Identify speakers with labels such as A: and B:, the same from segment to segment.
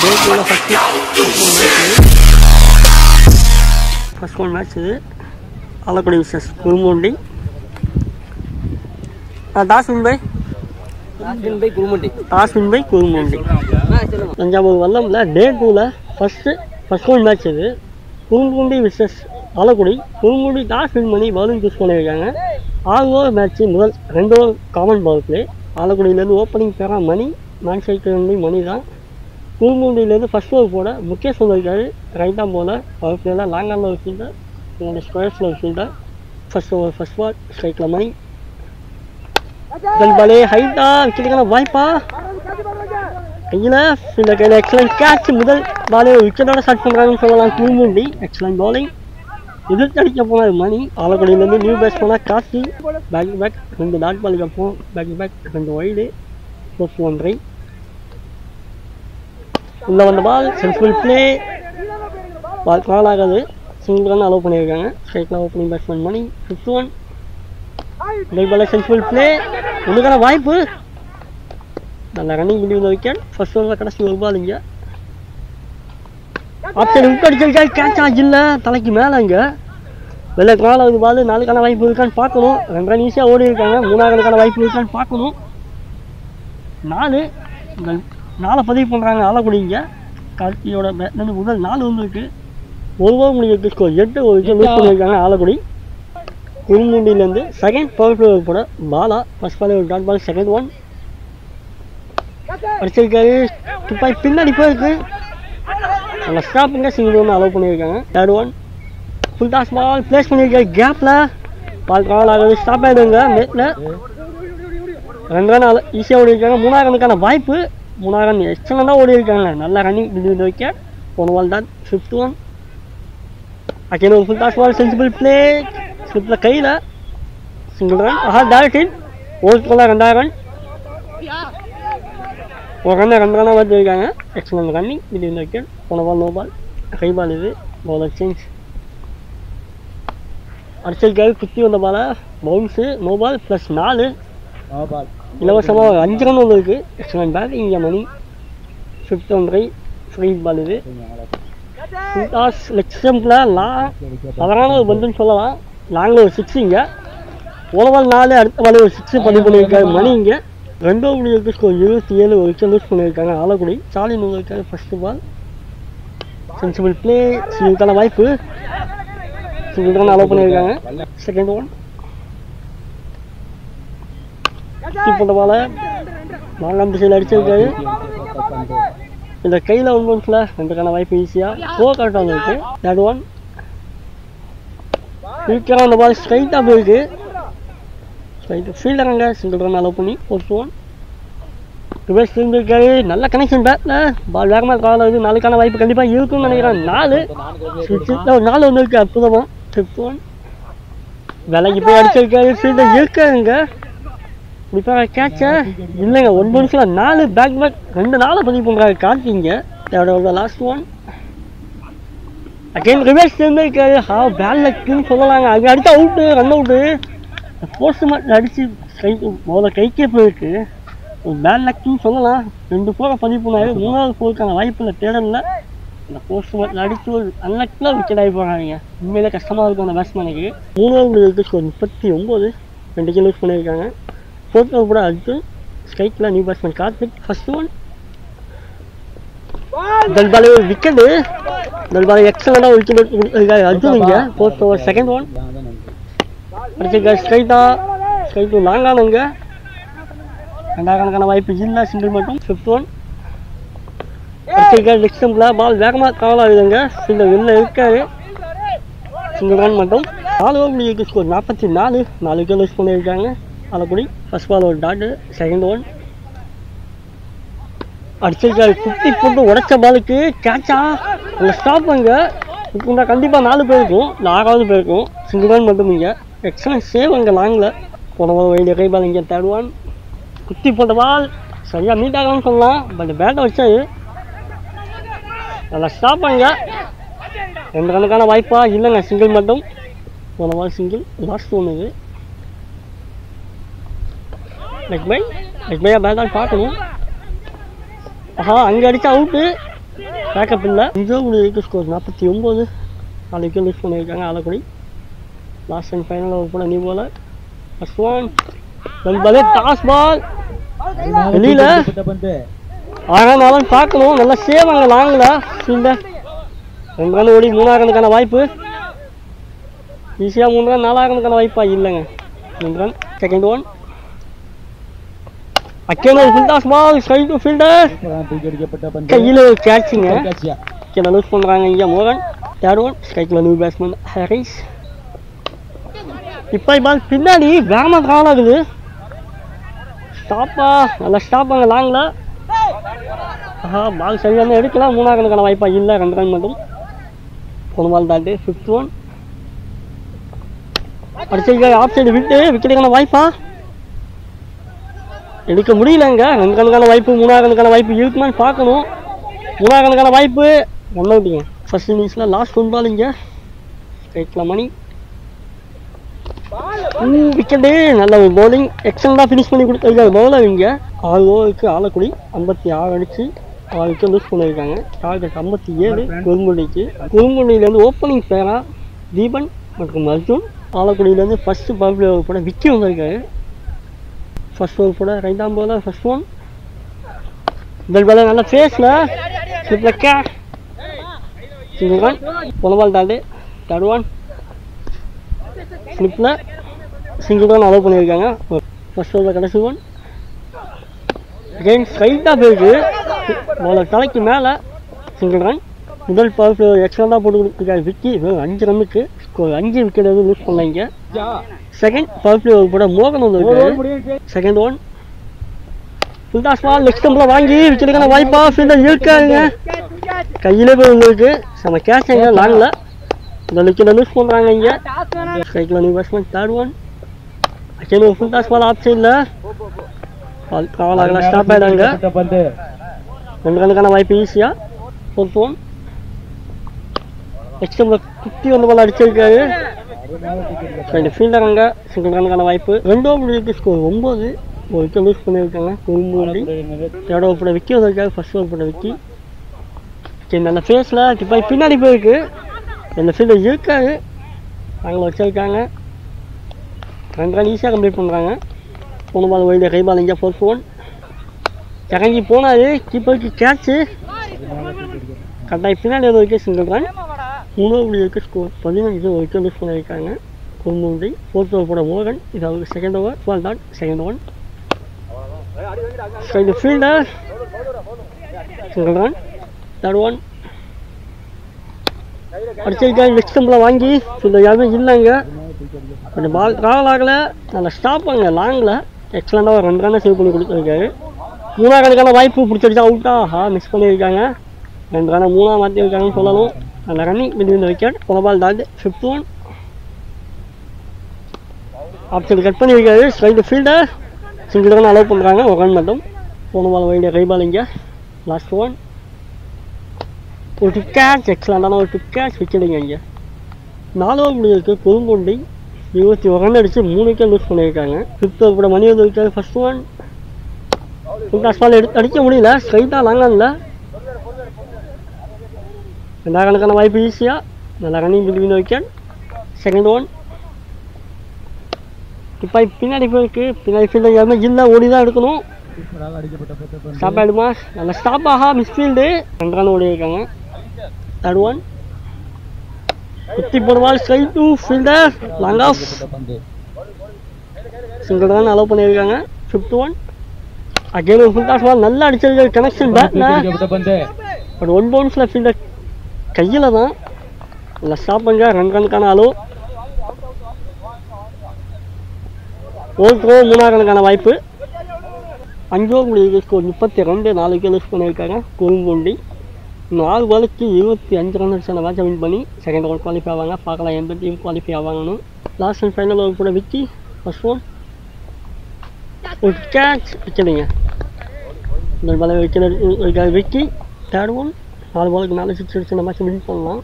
A: First one match இது Alakkudi versus Kurumundi. Toss win by Kurumundi. Thanjavur வல்லம்ல day 2ல ஃபர்ஸ்ட் ஒன் மேட்ச் இது Kurumundi versus Alakkudi. Kurumundi toss win பண்ணி பவுலிங் சூஸ் பண்ணியிருக்காங்க. 6 ஓவர் மேட்ச்சு முதல் 2 ஓவர் காமன் பவர் பிளே. ஆலக்குடியிலேருந்து ஓப்பனிங் பேராக மணி, நான் சைக்கிள் மணி தான். குருமுண்டியிலேருந்து ஃபர்ஸ்ட் ஓவர் போட முகேஷ் வந்திருக்காரு. ரைட்டாக போல பவர் பிளேயில் லாங் ஆனில் ஒரு ஃபீல்டர், என்னோட ஸ்கொயர்ஸில் ஒரு fielder. First over first ball ஸ்ட்ரைக்கில் மணி. பாலே ஹைட்டா விக்கெட்டுக்கான வாய்ப்பா கையில் இந்த கையில் எக்ஸலன்ட் கேட்ச். முதல் பாலே விக்கெட்டோட ஸ்டார்ட் பண்ணுறாங்கன்னு சொல்லலாம் குருமுண்டி. Excellent bowling. எதிர்த்தடிக்க போனார் மணி. ஆலக்குடியிலேருந்து நியூ பேட்ஸ் போனால் கார்த்தி. பேக் பேக் 2 டாட் பாலுக்கு அப்புறம் பேக் பேக் 2 வைடு. ஃபோர்த் 1 ரை. உள்ள வந்த பால் சென்சிபிள் பிளே. பால் கால் ஆகாது. சிங்கிள் ரன் அலோவ் பண்ணியிருக்காங்க. ஸ்ட்ரைக்கில் ஓப்பனிங் பேட்ஸ்மேன் மணி. 5th 1 பால் சென்சிபிள் பிளே. உனக்கான வாய்ப்பு. நல்ல ரன்னிங் பண்ணி வந்த விக்கெட். ஃபர்ஸ்ட் ஓவரில் கடைசி ஒரு பால் இங்கே ஆப்ஷன் விட்டு அடிச்சிருக்கா. கேட்ச் ஆச்சு இல்லை தலைக்கு மேலே. இங்கே வெளில 4வது பால் 4க்கான வாய்ப்பு இருக்கான்னு பார்க்கணும். 2 ரன் ஈஸியாக ஓடி இருக்காங்க. 3வது வாய்ப்பு இருக்கான்னு பார்க்கணும். 4 பதிவு பண்ணுறாங்க ஆலக்குடிங்க. கார்த்தியோட பேட்லேருந்து முதல் 4 வந்துருக்கு. 1 ஓவர் முடிஞ்ச ஸ்கோர் 8. ஒரு விக்கெட் லூஸ் பண்ணியிருக்காங்க ஆலக்குடி. குருமுண்டியிலேருந்து செகண்ட் பவர் பிளே போட பாலா. ஃபர்ஸ்ட் பால் ஒரு டாட் பால். செகண்ட் 1 அடிச்சிருக்காரு. துப்பாய் பின்னாடி போயிருக்கு. நல்லா ஸ்டாப்பிங்க சிங்கிள் ஒன்று அலோவ் பண்ணியிருக்காங்க. Third 1 full toss ball place பண்ணியிருக்காரு. கேப்பில் பால் கால் ஆகுது. ஸ்டாப் ஆகிடுங்க நெட்டில். 2 ரன் ஈஸியாக ஓடி இருக்காங்க. 3வது ரனுக்கான வாய்ப்பு. 3வது ரன் எக்ஸலண்டாக ஓடி இருக்காங்க. நல்லா ரன்னிங் பண்ணி வைக்க 1 பால் தான். 5th 1 அகைன் ஒரு full toss ball sensible play. ஸ்லிப்பில் கையில் சிங்கிள் ரன். Direct in. ஓவர்ஸ்கோரில் 2வது ரன். ஒரு ரன் 2 ரன்னாக வந்துருக்காங்க. எக்ஸலண்ட் ரன்னிங் திடீர்னு விக்கெட். 1 ball no ball. கை பால் இது. Bowler change. அடிச்சிருக்காரு. குத்தி வந்த பாலை பவுன்ஸு. நோ பால் ப்ளஸ் 4 இலவசமாக 5 ரன் வந்துருக்கு. எக்ஸலண்ட் பேட் இங்கே மணி. 5th 1 ரை. ஃப்ரீ பால் இது. ஃபுல் டாஸ் லெக் ஸ்டம்பில் சாதாரண ஒரு பந்துன்னு சொல்லலாம். லாங்கில் ஒரு 6 இங்கே. 1 பால் 4. அடுத்த பால் ஒரு 6 பதிவு பண்ணியிருக்காரு மணி. இங்கே 2 ஓவர் முடிஞ்ச ஸ்கோர் 27. ஒரு விக்கெட் லூஸ் பண்ணியிருக்காங்க ஆலக்குடி. ஸ்டாலின் வந்திருக்காரு. First ball sensible play. சிங்கிள்கான வாய்ப்பு. சிங்கிள் ரன் அலோவ் பண்ணியிருக்காங்க. செகண்ட் 1 போட்ட பால 4ஆம் திசையில் அடிச்சிருக்காரு. இந்த கையில் 1 பவுன்ஸில் 2க்கான வாய்ப்பு ஈஸியாக. 4 கரெக்டாக வந்துருக்கு. தேர்ட் 1 குயிக்காக அந்த பால் ஸ்ட்ரைட்டாக போயிருக்கு. ஸ்ட்ரைட்டு ஃபீல்டராங்க. சிங்கிள் ரன் அலோவ் பண்ணி 4th 1 ரிவர்ஸ் இருந்திருக்காரு. நல்ல கனெக்ஷன் பேட்டில். பால் வேகமாக கால் ஆகுது. 4க்கான வாய்ப்பு கண்டிப்பாக இருக்குன்னு நினைக்கிறேன். 4 வந்துருக்கு. அற்புதமாக. 5th 1 விலைக்கு போய் அடிச்சிருக்காரு. ஃபீல்டர் இருக்காருங்க. இப்போது கேட்சை இல்லைங்க. 1 பவுன்ஸில் 4 பேக் 2 4 பதிவு பண்ணுறாரு கார்த்திங்க. தேர்ட் லாஸ்ட் 1 அகைன் ரிவர்ஸ் இருந்திருக்காரு. பேட் லக்குன்னு சொல்லலாங்க. அது அடித்தா அவுட்டு. Run out. போஸ்ட் மட்டும் அடித்து முதல்ல கைக்கே போயிருக்கு. ஒரு பேட் லக்குன்னு சொல்லலாம். 2 4 பதிவு பண்ணாரு. 3வது 4க்கான வாய்ப்பில் தேடல. இந்த போஸ்ட் மட்டும் அடித்து ஒரு அன்லக்கில் விக்கெட் ஆகி போகிறாங்க. உண்மையிலே கஷ்டமாக இருக்கும் அந்த பேட்ஸ்மேனுக்கு. 3வது ஸ்கோர் 39. 2 விக்கெட் லூஸ் பண்ணியிருக்காங்க. 4th ஓவர் கூட அர்ஜுன். ஸ்ட்ரைக்கில் நியூ பேட்ஸ்மேன் கார்த்திக். ஃபர்ஸ்ட் 1 தல்பாலே ஒரு விக்கெட்டு. தல்பாலே எக்ஸலண்டாக ஒரு விக்கெட் கொடுத்துருக்காரு அர்ஜுன் இங்கே. 4th ஓவர் செகண்ட் 1 அடிச்சிருக்காரு. ஸ்ட்ரைட்டு லாங்கானுங்க. 2வது ரனுக்கான வாய்ப்பு இல்லை. சிங்கிள் மட்டும். 5th 1 அடிச்சிருக்காரு. லெக் ஸ்டம்பில் பால் வேகமாக கால் ஆகுதுங்க. ஃபீல்டர் வெளில இருக்காரு. சிங்கிள் ரன் மட்டும். 4 ஓவர் முடிஞ்ச ஸ்கோர் 44. 4 விக்கெட் லூஸ் பண்ணியிருக்காங்க ஆலக்குடி. ஃபர்ஸ்ட் பால் ஒரு டாட்டு. செகண்ட் 1 அடிச்சிருக்காரு. குத்தி போட்டு உடைச்ச பாலுக்கு கேட்சா அங்கே ஸ்டாப் அங்கே இப்போ கண்டிப்பாக 4 பேருக்கும். 6வது பேருக்கும் சிங்கிள் ரன் மட்டும். இங்கே எக்ஸலன்ட் சேவ் அங்கே லாங்கில். போன பால் வைடிய கை பால். இங்கே தேர்ட் 1 குத்தி போட்ட பால் சரியாக மீட் ஆகலாம்னு சொல்லலாம். பட் பேட்டை வச்சாரு. நல்லா ஸ்டாப் அங்கே. 2 ரனுக்கான வாய்ப்பா இல்லைங்க. சிங்கிள் மட்டும். போன பால் சிங்கிள். லாஸ்ட் 1 இது. லெக் பையாக பேட்டால் பார்க்கணும். அங்கே அடித்தா அவுட்டு. பேக்கப் இல்லை. இருக்கு ஸ்கோர் 49. 4 விக்கெட் லூஸ் பண்ணியிருக்காங்க Alakudi. Last and final over போல நீ போல ஃபர்ஸ்ட் ஒன் பாலே டாஸ் பால் வெளியில. ஆனாலும் பார்க்கணும், நல்லா சேவ் அங்கே லாங்கில் ஃபீல்டர் 2 ரன் ஓடி 3 ரனுக்கான வாய்ப்பு. ஈஸியாக 3 ரன் 4 ரனுக்கான வாய்ப்பா இல்லைங்க. 3 ரன். செகண்ட் ஒன் அக்கேனல் full toss ball straight to fielder. கையில் கேட்சிங்க கீழே லூஸ் பண்ணுறாங்க இங்கே மோகன். தேர்ட் ஒன் ஸ்ட்ரைக்கில் நியூ பேட்ஸ்மேன் ஹாரிஸ். இப்போ பால் பின்னாடி வேகமாக ட்ராவல் ஆகுது. ஸ்டாப்பா நல்லா ஸ்டாப்பாங்க லாங்கில். பால் சரியான எடுக்கலாம். 3 ரனுக்கான வாய்ப்பா இல்லை. 2 ரன் மட்டும். போன பால் தாண்டி. ஃபிஃப்த் ஒன் அடிச்சிருக்காங்க ஆஃப் சைடு விட்டு விக்கெட்டுக்கான வாய்ப்பா எடுக்க முடியலங்க. 2 ரனுக்கான வாய்ப்பு 3 ரனுக்கான வாய்ப்பு இருக்குமான்னு பார்க்கணும். 3 ரனுக்கான வாய்ப்பு ஒன் அவுட்டுங்க. ஃபர்ஸ்ட் இன்னிங்ஸில் லாஸ்ட் 1 பால் இங்கே ஸ்ட்ரைக்கில் மணி. விக்கெட்டு நல்ல ஒரு பவுலிங் எக்ஸலண்டாக ஃபினிஷ் பண்ணி கொடுத்துருக்காரு பவுலர். இங்கே 6 ஓவருக்கு ஆலக்குடி 56 அடிச்சு 6 விக்கெட் லூஸ் பண்ணியிருக்காங்க. டார்கெட் 57 குறும்புள்ளிக்கு. குறும்புள்ளியிலேருந்து ஓப்பனிங் பேரா தீபன் மற்றும் அர்ஜுன். ஆலக்குடியிலேருந்து ஃபர்ஸ்ட் பவர் பிளே ஓவர் போட விக்கி வந்திருக்காரு. ஃபர்ஸ்ட் ஓவர் போட ரைட்டாம் போல ஃபர்ஸ்ட் ஒன் இந்த பால் நல்லா ஃபேஸில் ஸ்லிப்பில் கேஷ் சிங்கிள் ரன். போன பால் தாண்டி. தேர்ட் ஒன் ஸ்லிப்பில் சிங்கிள் ரன் அலோவ் பண்ணியிருக்காங்க. ஃபர்ஸ்ட் ஓவரில் கடைசி ஒன் கேம் ஸ்ட்ரைட்டாக போயிருக்கு. பவுலர் தலைக்கு மேலே சிங்கிள் ரன். முதல் பவர் பிளே எக்ஸ்ட்ராக போட்டு கொடுத்துருக்காரு விக்கி. 5 ரன்னுக்கு ஸ்கோர் 5 விக்கெட் எதுவும் லூஸ் பண்ணாங்க. செகண்ட் பவர் பிளே போட மோகன் வந்து second one full toss ball leg ஸ்டம்பில் வாங்கி விக்கெட்டுக்கான வாய்ப்பா ஃபீல்டர் இருக்காருங்க. கையிலே போய் உங்களுக்கு நம்ம கேட்ச் எங்க லாங்கில் இந்த விக்கெட்டை லூஸ் பண்ணுறாங்க இங்கே. ஸ்ட்ரைக்கில் new batsman. Third one again full toss ball off சைடில் பால் ட்ராவல் ஆகலாம். ஸ்டாப் ஆகிடாங்க. 2 ரனுக்கான வாய்ப்பு ஈஸியாக. ஃபோர்த் ஒன் எக்ஸ்டம்பில் குத்தி வந்து பால் அடிச்சிருக்காரு. ஃபீல்டர் அங்கே சிங்கிள் ரனுக்கான வாய்ப்பு. 2 ஓவர் ஸ்கோர் 9. 1 விக்கெட் லூஸ் பண்ணியிருக்காங்க குறும்புள்ளி. தேர்ட் ஓவர் போட விக்கி வந்திருக்காரு. ஃபர்ஸ்ட் ஓவர் போட விக்கி. சரி நல்ல ஃபேஸில் இப்போ பின்னாடி போயிருக்கு. இந்த ஃபீல்டர் இருக்காரு நாங்கள் வச்சிருக்காங்க. 2 ரன் ஈஸியாக கம்ப்ளீட் பண்ணுறாங்க. போன பால் வைல்டு கை பால் இங்கே. ஃபோர்த் ஒன் இறங்கி போனார் கீப்பருக்கு கேட்சு கரெக்டாக பின்னாடி ஒரு wicket single run. 3 over score 15. 1 wicket loose பண்ணியிருக்காங்க குறும்புள்ளி. ஃபோர்த் ஓவர் போட மோகன். இது அவருக்கு செகண்ட் ஓவர். 12 தான் second one side fielder single run. Third one அடிச்சிருக்காங்க லெக் ஸ்டம்பில் வாங்கி ஃபீல்டர் யாருமே இல்லைங்க. கொஞ்சம் பால் ட்ராவல் ஆகலை. நல்லா ஸ்டாப்பாங்க லாங்கில் எக்ஸலண்டாக ஒரு 2 ரன்னை சேவ் பண்ணி கொடுத்துருக்காரு. 3 ரனுக்கான வாய்ப்பு பிடிச்சிருச்சா அவுட்டா மிஸ் பண்ணியிருக்காங்க. 2 ரனை 3 மாற்றிருக்காங்கன்னு சொல்லணும். அந்த ரன்னிங் பிட்வீன் த விக்கெட். போன பால் தாண்டி. ஃபிஃப்த் ஒன் ஆப்ஷன் கட் பண்ணியிருக்காரு. Straight fielder single run allow பண்ணுறாங்க. 1 ரன் மட்டும். போன பால் வைல்டு கை பால் இங்கே. லாஸ்ட் ஒன் ஒரு டிக் கேட்ச் எக்ஸலண்டான ஒரு டிக் கேட்ச் விக்கெட்டுங்க இங்கே. 4 ஓவர் முடிஞ்சிருக்கு. குறும்புண்டி 21 ரன் அடித்து 3 விக்கெட் லூஸ் பண்ணியிருக்காங்க. ஃபிஃப்த் ஓவர் கூட மணி வந்து இருக்காரு. First one full toss ball அடிக்க முடியல. ஸ்ட்ரைட்டாக லாங்கில் 2 ரனுக்கான வாய்ப்பு ஈஸியாக. நல்லா running between wicket. Second one இப்போ பின்னாடி போயிருக்கு. பின்னாடி ஃபீல்டர் யாருமே இல்லை. ஓடி தான் எடுக்கணும். ஸ்டாப் ஆகிடுமா? நல்லா ஸ்டாப் ஆகா மிஸ்ஃபீல்டு. 2 ரன் ஓடி இருக்காங்க. தேர்ட் ஒன் குத்தி போடுவால் straight to fielder long off single run allow பண்ணியிருக்காங்க. ஃபிஃப்த் ஒன் அகெயின் ஒரு ஃபுல் டாஸ் பால் நல்லா அடிச்சிருக்காரு கனெக்ஷன் பேட்டில். பட் 1 பவுன்ஸில் ஃபீல்டர் கையில் தான். நல்லா ஸ்டாப் பண்ணுங்க. 2 ரனுக்கான அலோவ். ஓவர் த்ரோ 3 ரனுக்கான வாய்ப்பு. 5 ஓவர் முடியுது. ஸ்கோர் 32. 4 விக்கெட் லூஸ் பண்ணியிருக்காங்க குறும்புண்டி. 4 பாலுக்கு 25 ரன் அடிச்சான மேட்சை வின் பண்ணி செகண்ட் ஓவர் குவாலிஃபை ஆவாங்க. பார்க்கலாம் எந்த டீம் குவாலிஃபை ஆவாங்கன்னு. லாஸ்ட் அண்ட் ஃபைனல் ஓவர் கூட விக்கி. ஃபர்ஸ்ட் ஒன் ஒரு கேட்ச் விக்கெட்டுங்க. இந்த ball wicket Vicky. Third one 4 பாலுக்கு 4 சிக்ஸ் அடிச்சு மேட்சை வின் பண்ணலாம்.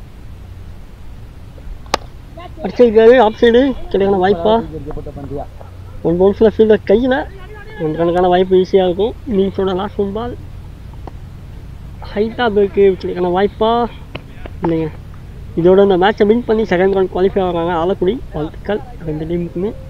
A: அடிச்சிருக்காரு ஆஃப் சைடு கிடைக்கான வாய்ப்பா. 1 பவுன்ஸில் ஃபீல்டர் கையில் 2 ரனுக்கான வாய்ப்பு ஈஸியாக இருக்கும். இன்னிங்ஸோட லாஸ்ட் 1 பால் ஹைட்டாக பிரேக்கு வச்சுருக்கான வாய்ப்பா இல்லைங்க. இதோட இந்த மேட்சை வின் பண்ணி செகண்ட் ரவுண்ட் குவாலிஃபை ஆகிறாங்க ஆலக்குடி. வாழ்த்துக்கள் 2 டீமுக்குமே.